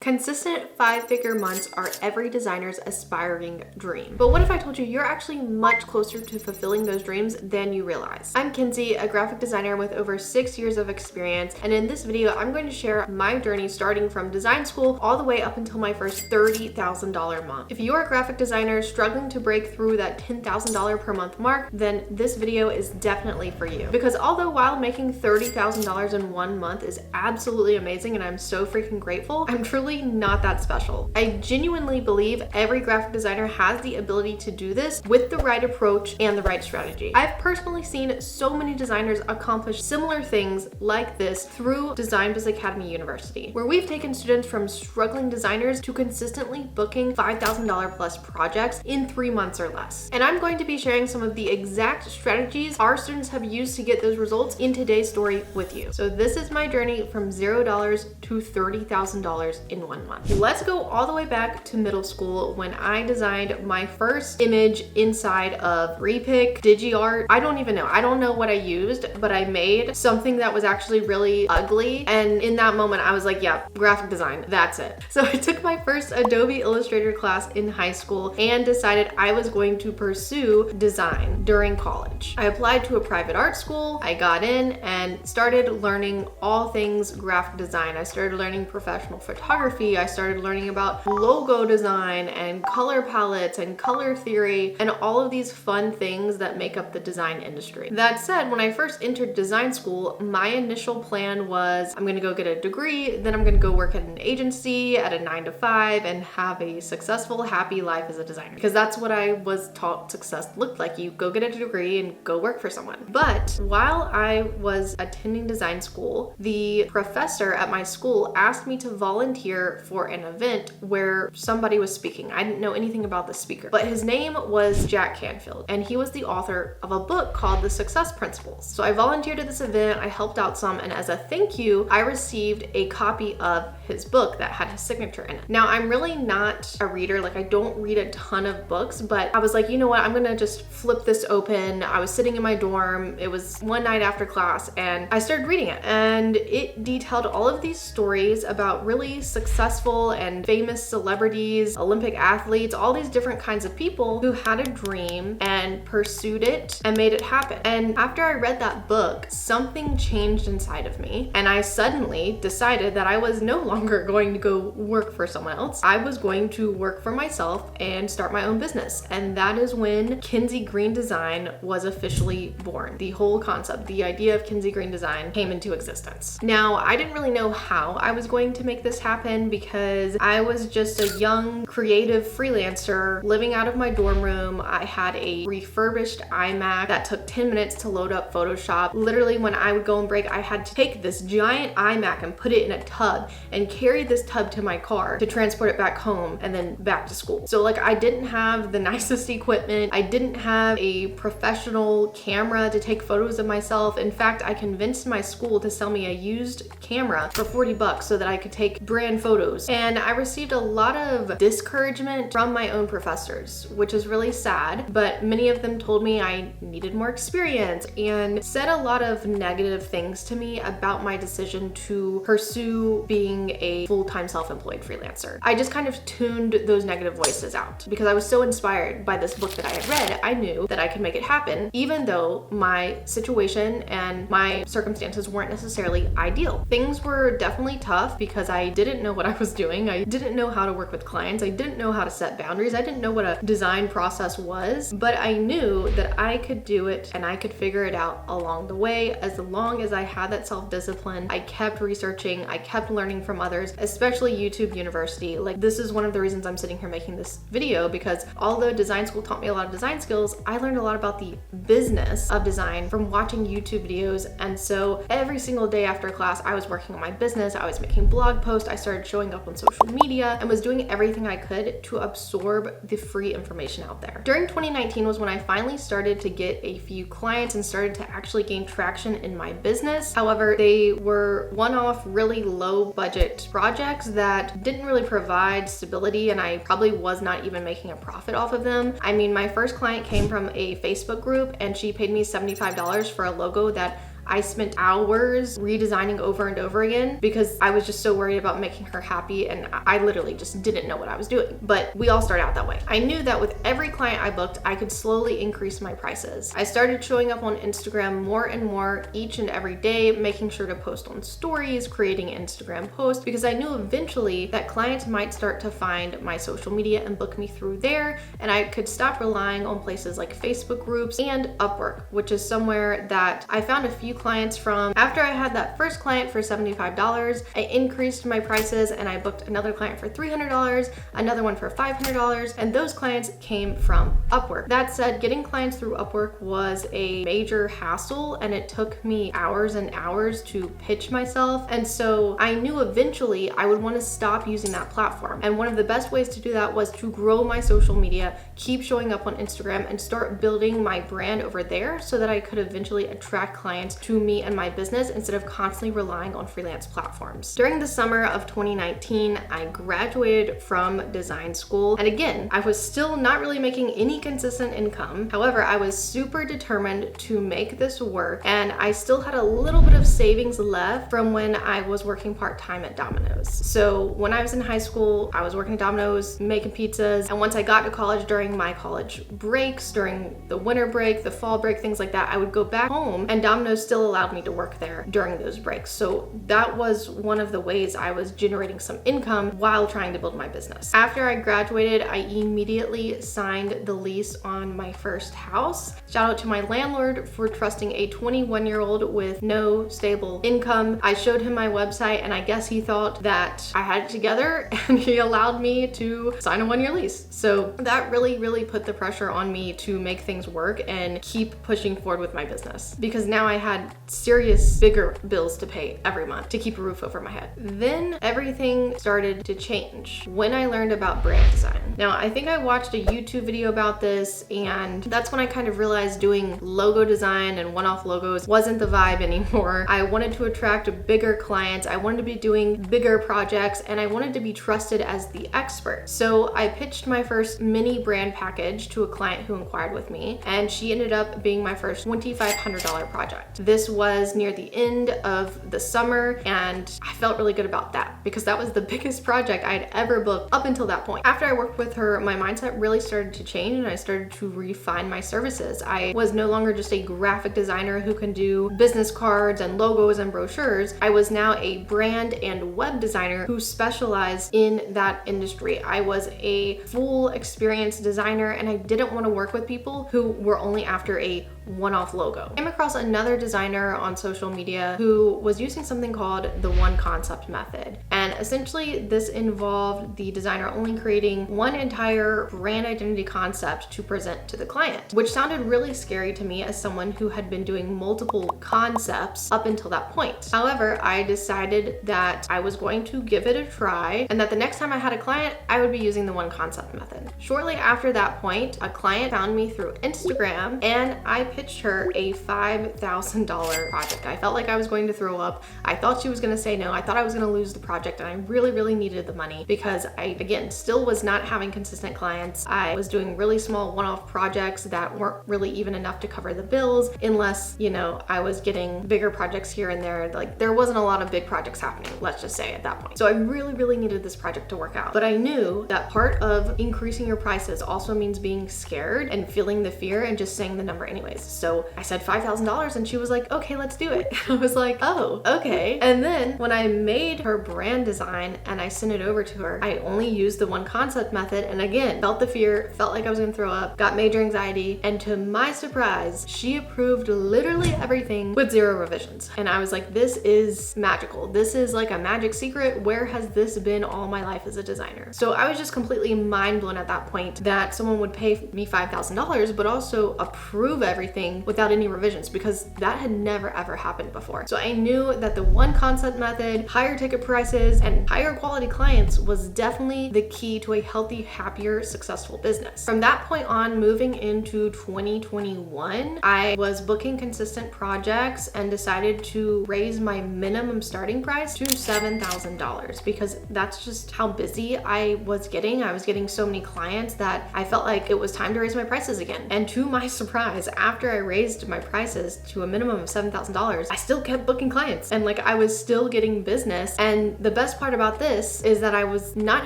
Consistent five-figure months are every designer's aspiring dream. But what if I told you you're actually much closer to fulfilling those dreams than you realize? I'm Kinsey, a graphic designer with over 6 years of experience, and in this video, I'm going to share my journey starting from design school all the way up until my first $30,000 month. If you're a graphic designer struggling to break through that $10,000 per month mark, then this video is definitely for you. Because although while making $30,000 in 1 month is absolutely amazing and I'm so freaking grateful, I'm truly not that special. I genuinely believe every graphic designer has the ability to do this with the right approach and the right strategy. I've personally seen so many designers accomplish similar things like this through Design Biz Academy University, where we've taken students from struggling designers to consistently booking $5,000 plus projects in 3 months or less. And I'm going to be sharing some of the exact strategies our students have used to get those results in today's story with you. So this is my journey from $0 to $30,000 in 1 month. Let's go all the way back to middle school when I designed my first image inside of Repic, DigiArt. I don't even know. I don't know what I used, but I made something that was actually really ugly. And in that moment, I was like, yeah, graphic design, that's it. So I took my first Adobe Illustrator class in high school and decided I was going to pursue design during college. I applied to a private art school. I got in and started learning all things graphic design. I started learning professional photography. I started learning about logo design and color palettes and color theory and all of these fun things that make up the design industry. That said, when I first entered design school, my initial plan was I'm gonna go get a degree, then I'm gonna go work at an agency at a 9 to 5 and have a successful, happy life as a designer. Because that's what I was taught success looked like. You go get a degree and go work for someone. But while I was attending design school, the professor at my school asked me to volunteer for an event where somebody was speaking. I didn't know anything about the speaker, but his name was Jack Canfield, and he was the author of a book called The Success Principles. So I volunteered at this event, I helped out some, and as a thank you, I received a copy of his book that had his signature in it. Now, I'm really not a reader, like I don't read a ton of books, but I was like, you know what, I'm gonna just flip this open. I was sitting in my dorm, it was one night after class, and I started reading it, and it detailed all of these stories about really successful and famous celebrities, Olympic athletes, all these different kinds of people who had a dream and pursued it and made it happen. And after I read that book, something changed inside of me, and I suddenly decided that I was no longer going to go work for someone else. I was going to work for myself and start my own business. And that is when Kinsey Green Design was officially born. The whole concept, the idea of Kinsey Green Design came into existence. Now, I didn't really know how I was going to make this happen because I was just a young creative freelancer living out of my dorm room. I had a refurbished iMac that took 10 minutes to load up Photoshop. Literally, when I would go on break, I had to take this giant iMac and put it in a tub and carry this tub to my car to transport it back home and then back to school. So like I didn't have the nicest equipment. I didn't have a professional camera to take photos of myself. In fact, I convinced my school to sell me a used camera for $40 so that I could take brand photos. And I received a lot of discouragement from my own professors, which is really sad, but many of them told me I needed more experience and said a lot of negative things to me about my decision to pursue being a full-time self-employed freelancer. I just kind of tuned those negative voices out because I was so inspired by this book that I had read. I knew that I could make it happen, even though my situation and my circumstances weren't necessarily ideal. Things were definitely tough because I didn't know what I was doing. I didn't know how to work with clients. I didn't know how to set boundaries. I didn't know what a design process was, but I knew that I could do it and I could figure it out along the way. As long as I had that self-discipline, I kept researching, I kept learning from others, especially YouTube University. Like this is one of the reasons I'm sitting here making this video, because although design school taught me a lot of design skills, I learned a lot about the business of design from watching YouTube videos. And so every single day after class, I was working on my business. I was making blog posts. I started showing up on social media and was doing everything I could to absorb the free information out there. During 2019 was when I finally started to get a few clients and started to actually gain traction in my business. However, they were one-off, really low budget projects that didn't really provide stability, and I probably was not even making a profit off of them. I mean, my first client came from a Facebook group and she paid me $75 for a logo that I spent hours redesigning over and over again because I was just so worried about making her happy, and I literally just didn't know what I was doing. But we all start out that way. I knew that with every client I booked, I could slowly increase my prices. I started showing up on Instagram more and more each and every day, making sure to post on stories, creating Instagram posts, because I knew eventually that clients might start to find my social media and book me through there, and I could stop relying on places like Facebook groups and Upwork, which is somewhere that I found a few clients from. After I had that first client for $75, I increased my prices and I booked another client for $300, another one for $500, and those clients came from Upwork. That said, getting clients through Upwork was a major hassle, and it took me hours and hours to pitch myself, and so I knew eventually I would want to stop using that platform. And one of the best ways to do that was to grow my social media, keep showing up on Instagram, and start building my brand over there so that I could eventually attract clients to me and my business instead of constantly relying on freelance platforms. During the summer of 2019, I graduated from design school, and again, I was still not really making any consistent income. However, I was super determined to make this work, and I still had a little bit of savings left from when I was working part-time at Domino's. So when I was in high school, I was working at Domino's, making pizzas, and once I got to college, during my college breaks, during the winter break, the fall break, things like that, I would go back home, and Domino's still allowed me to work there during those breaks. So that was one of the ways I was generating some income while trying to build my business. After I graduated, I immediately signed the lease on my first house. Shout out to my landlord for trusting a 21-year-old with no stable income. I showed him my website, and I guess he thought that I had it together, and he allowed me to sign a 1-year lease. So that really put the pressure on me to make things work and keep pushing forward with my business, because now I had serious bigger bills to pay every month to keep a roof over my head. Then everything started to change when I learned about brand design. Now, I think I watched a YouTube video about this, and that's when I kind of realized doing logo design and one-off logos wasn't the vibe anymore. I wanted to attract bigger clients, I wanted to be doing bigger projects, and I wanted to be trusted as the expert. So I pitched my first mini brand package to a client who inquired with me, and she ended up being my first $2,500 project. This was near the end of the summer, and I felt really good about that because that was the biggest project I had ever booked up until that point. After I worked with her, my mindset really started to change, and I started to refine my services. I was no longer just a graphic designer who can do business cards and logos and brochures. I was now a brand and web designer who specialized in that industry. I was a full experienced designer, and I didn't want to work with people who were only after a one-off logo. I came across another designer on social media who was using something called the one concept method. And essentially this involved the designer only creating one entire brand identity concept to present to the client, which sounded really scary to me as someone who had been doing multiple concepts up until that point. However, I decided that I was going to give it a try, and that the next time I had a client, I would be using the one concept method. Shortly after that point, a client found me through Instagram, and I pitched her a $5,000 project. I felt like I was going to throw up. I thought she was going to say no. I thought I was going to lose the project, and I really needed the money because I, again, still was not having consistent clients. I was doing really small one-off projects that weren't really even enough to cover the bills unless, you know, I was getting bigger projects here and there. Like, there wasn't a lot of big projects happening, let's just say, at that point. So I really needed this project to work out. But I knew that part of increasing your prices also means being scared and feeling the fear and just saying the number anyways. So I said $5,000, and she was like, okay, let's do it. I was like, oh, okay. And then when I made her brand design and I sent it over to her, I only used the one concept method, and again, felt the fear, felt like I was gonna throw up, got major anxiety, and to my surprise, she approved literally everything with 0 revisions. And I was like, this is magical. This is like a magic secret. Where has this been all my life as a designer? So I was just completely mind blown at that point that someone would pay me $5,000, but also approve everything without any revisions, because that had never ever happened before. So I knew that the one concept method, higher ticket prices, and higher quality clients was definitely the key to a healthy, happier, successful business. From that point on, moving into 2021, I was booking consistent projects and decided to raise my minimum starting price to $7,000 because that's just how busy I was getting. I was getting so many clients that I felt like it was time to raise my prices again. And to my surprise, after I raised my prices to a minimum minimum of $7,000, I still kept booking clients and like I was still getting business. And the best part about this is that I was not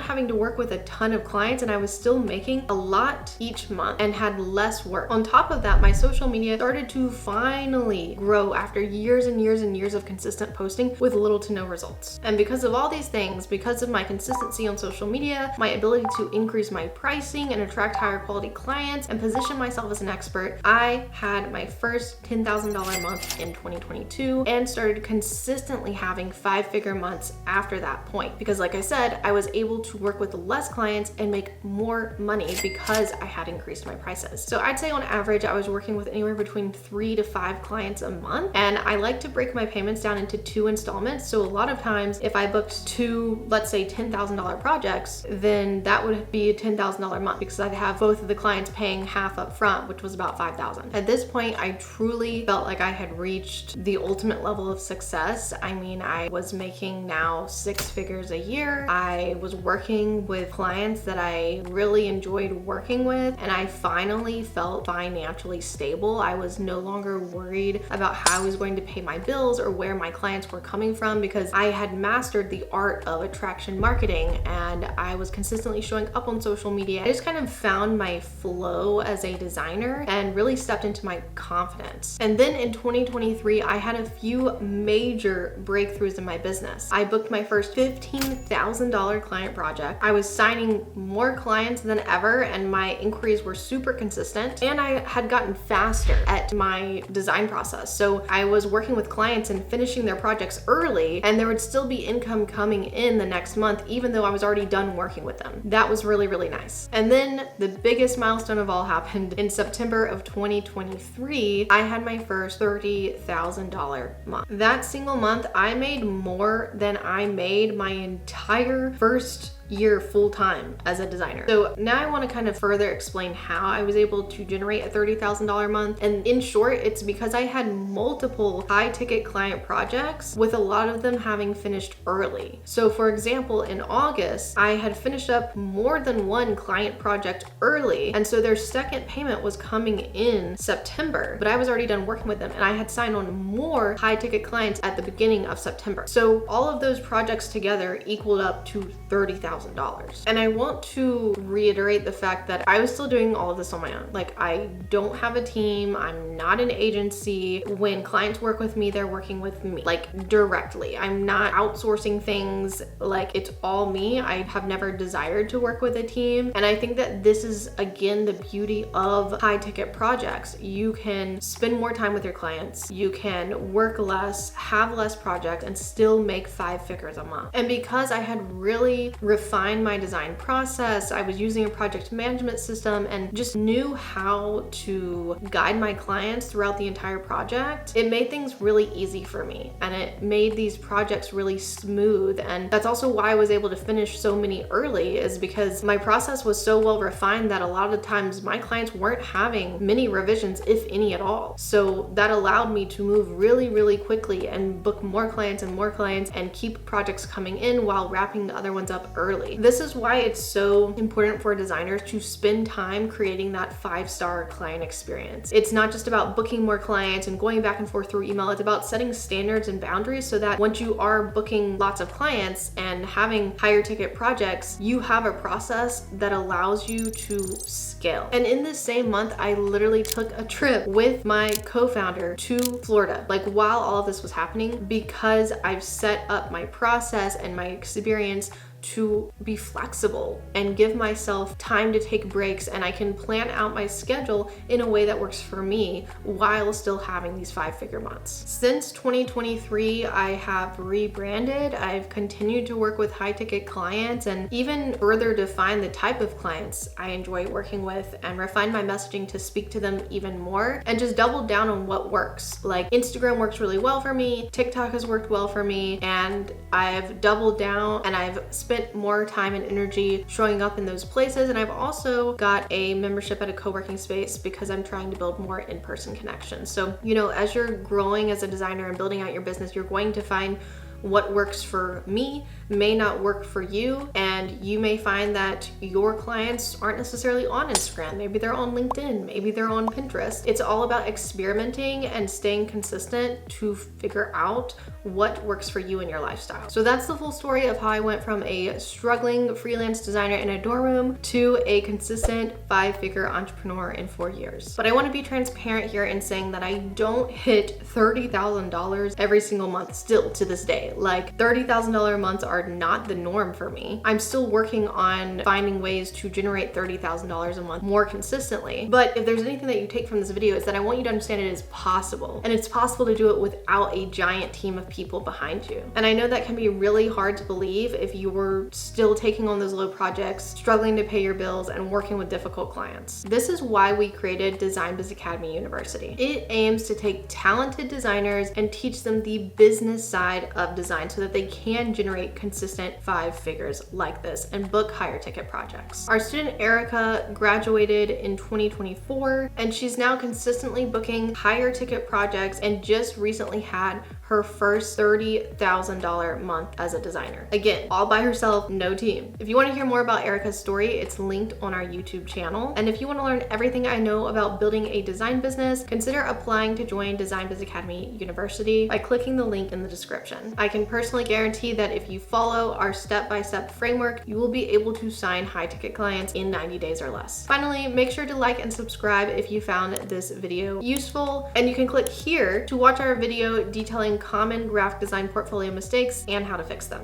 having to work with a ton of clients and I was still making a lot each month and had less work. On top of that, my social media started to finally grow after years and years and years of consistent posting with little to no results. And because of all these things, because of my consistency on social media, my ability to increase my pricing and attract higher quality clients and position myself as an expert, I had my first $10,000 month in 2022 and started consistently having 5-figure months after that point. Because like I said, I was able to work with less clients and make more money because I had increased my prices. So I'd say on average, I was working with anywhere between 3 to 5 clients a month. And I like to break my payments down into 2 installments. So a lot of times if I booked 2, let's say $10,000 projects, then that would be a $10,000 month because I'd have both of the clients paying half up front, which was about $5,000. At this point, I truly felt like I had reached the ultimate level of success. I mean, I was making now 6 figures a year. I was working with clients that I really enjoyed working with, and I finally felt financially stable. I was no longer worried about how I was going to pay my bills or where my clients were coming from because I had mastered the art of attraction marketing and I was consistently showing up on social media. I just kind of found my flow as a designer and really stepped into my confidence. And then in 2023, I had a few major breakthroughs in my business. I booked my first $15,000 client project. I was signing more clients than ever and my inquiries were super consistent, and I had gotten faster at my design process. So I was working with clients and finishing their projects early, and there would still be income coming in the next month even though I was already done working with them. That was really, really nice. And then the biggest milestone of all happened in September of 2023. I had my first $30,000 month. That single month, I made more than I made my entire first year full-time as a designer. So now I want to kind of further explain how I was able to generate a $30,000 month. And in short, it's because I had multiple high-ticket client projects with a lot of them having finished early. So for example, in August, I had finished up more than one client project early. And so their second payment was coming in September, but I was already done working with them and I had signed on more high-ticket clients at the beginning of September. So all of those projects together equaled up to $30,000. And I want to reiterate the fact that I was still doing all of this on my own. Like, I don't have a team. I'm not an agency. When clients work with me, they're working with me like directly. I'm not outsourcing things. Like, it's all me. I have never desired to work with a team. And I think that this is, again, the beauty of high ticket projects. You can spend more time with your clients. You can work less, have less projects, and still make 5 figures a month. And because I had really refined my design process, I was using a project management system and just knew how to guide my clients throughout the entire project, it made things really easy for me and it made these projects really smooth. And that's also why I was able to finish so many early, is because my process was so well refined that a lot of times my clients weren't having many revisions, if any at all. So that allowed me to move really, really quickly and book more clients and keep projects coming in while wrapping the other ones up early. This is why it's so important for designers to spend time creating that 5-star client experience. It's not just about booking more clients and going back and forth through email. It's about setting standards and boundaries so that once you are booking lots of clients and having higher ticket projects, you have a process that allows you to scale. And in this same month, I literally took a trip with my co-founder to Florida, like while all of this was happening, because I've set up my process and my experience to be flexible and give myself time to take breaks, and I can plan out my schedule in a way that works for me while still having these 5-figure months. Since 2023, I have rebranded. I've continued to work with high ticket clients and even further define the type of clients I enjoy working with and refine my messaging to speak to them even more and just double down on what works. Like, Instagram works really well for me, TikTok has worked well for me, and I've doubled down and I've spent more time and energy showing up in those places. And I've also got a membership at a co-working space because I'm trying to build more in-person connections. So, you know, as you're growing as a designer and building out your business, you're going to find what works for me may not work for you, and you may find that your clients aren't necessarily on Instagram. Maybe they're on LinkedIn, maybe they're on Pinterest. It's all about experimenting and staying consistent to figure out what works for you and your lifestyle. So that's the full story of how I went from a struggling freelance designer in a dorm room to a consistent 5-figure entrepreneur in 4 years. But I want to be transparent here in saying that I don't hit $30,000 every single month still to this day. Like, $30,000 months are not the norm for me. I'm still working on finding ways to generate $30,000 a month more consistently. But if there's anything that you take from this video, is that I want you to understand it is possible. And it's possible to do it without a giant team of people behind you. And I know that can be really hard to believe if you were still taking on those low projects, struggling to pay your bills, and working with difficult clients. This is why we created Design Biz Academy University. It aims to take talented designers and teach them the business side of design so that they can generate consistent 5 figures like this and book higher ticket projects. Our student Erica graduated in 2024, and she's now consistently booking higher ticket projects and just recently had her first $30,000 month as a designer. Again, all by herself, no team. If you want to hear more about Erica's story, it's linked on our YouTube channel. And if you want to learn everything I know about building a design business, consider applying to join Design Biz Academy University by clicking the link in the description. I can personally guarantee that if you follow our step-by-step framework, you will be able to sign high-ticket clients in 90 days or less. Finally, make sure to like and subscribe if you found this video useful, and you can click here to watch our video detailing common graphic design portfolio mistakes and how to fix them.